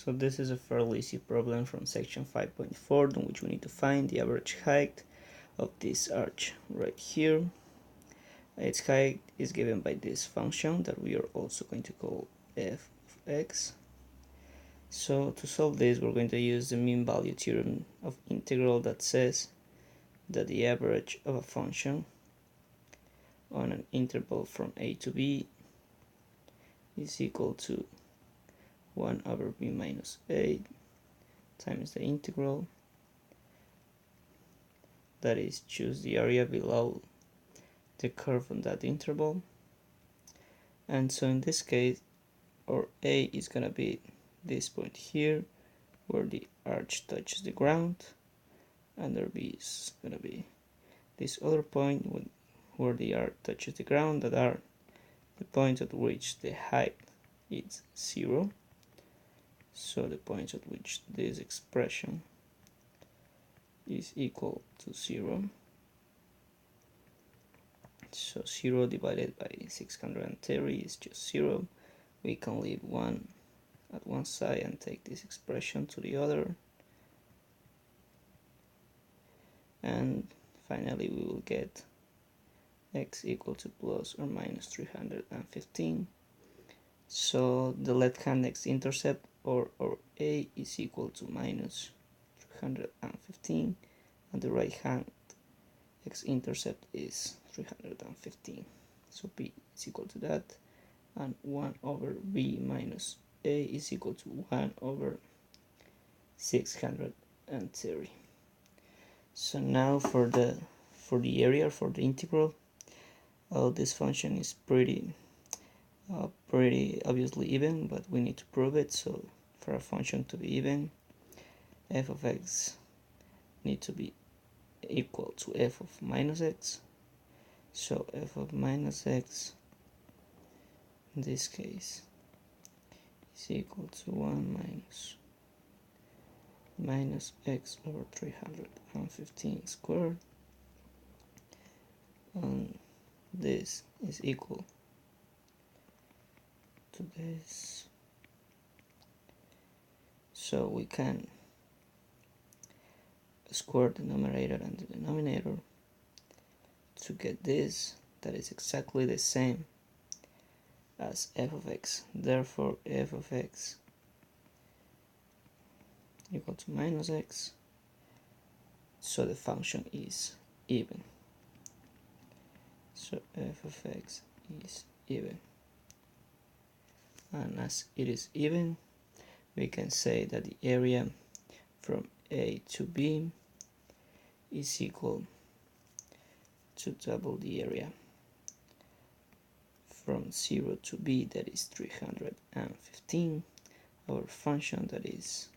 So this is a fairly easy problem from section 5.4 in which we need to find the average height of this arch right here. Its height is given by this function that we are also going to call f of x. So to solve this, we're going to use the mean value theorem of integral that says that the average of a function on an interval from a to b is equal to 1 over b minus a times the integral, that is, choose the area below the curve on that interval. And so in this case, our a is going to be this point here where the arch touches the ground, and our b is going to be this other point where the arch touches the ground, that are the points at which the height is 0. So the points at which this expression is equal to 0. So 0 divided by 630 is just 0. We can leave 1 at one side and take this expression to the other. And finally we will get x equal to plus or minus 315. So the left-hand x-intercept or a is equal to minus 315, and the right-hand x-intercept is 315. So b is equal to that, and 1 over b minus a is equal to 1 over 630. So now for the area, for the integral, this function is pretty obviously even, but we need to prove it. So for a function to be even, f of x need to be equal to f of minus x. So f of minus x in this case is equal to 1 minus x over 315 squared, and this is equal to this. So we can square the numerator and the denominator to get this, that is exactly the same as f of x. Therefore f of x equal to minus x, so the function is even. So f of x is even, and as it is even, we can say that the area from a to b is equal to double the area from 0 to b, that is 315. Our function, that is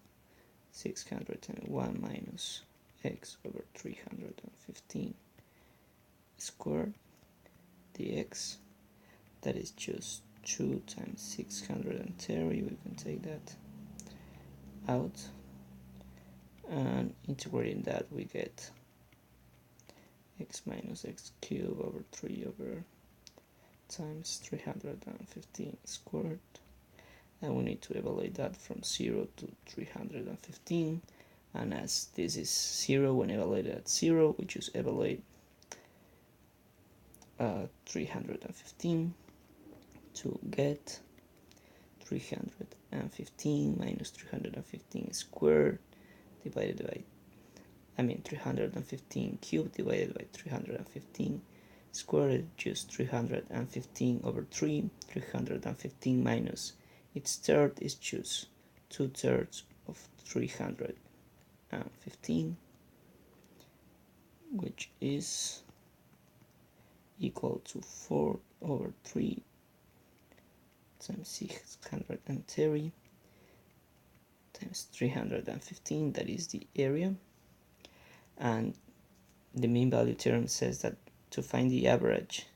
601 minus x over 315 squared dx, that is just 2 times 630. We can take that out, and integrating that we get x minus x cubed over 3 over times 315 squared, and we need to evaluate that from 0 to 315, and as this is 0, when evaluated at 0, we just evaluate 315 to get 315 minus 315 squared divided by 315 cubed divided by 315 squared, just 315 over 3. 315 minus its third is just 2/3 of 315, which is equal to 4 over 3 times 630 times 315, that is the area. And the mean value theorem says that to find the average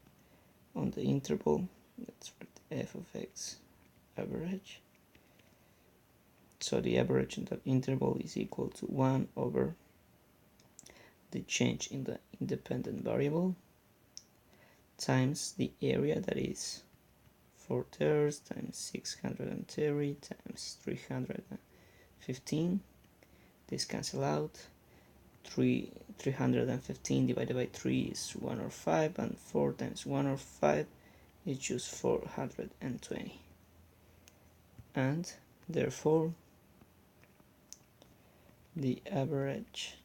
on the interval, let's write f of x average. So the average in that interval is equal to 1 over the change in the independent variable times the area, that is 4/3 times 630 times 15, this cancel out. 315 divided by 3 is 1 over 5, and 4 times 1 over 5 is just 420. And therefore the average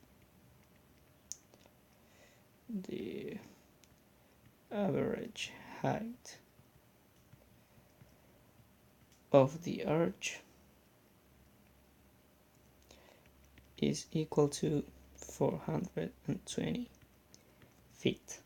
height of the arch is equal to 420 feet.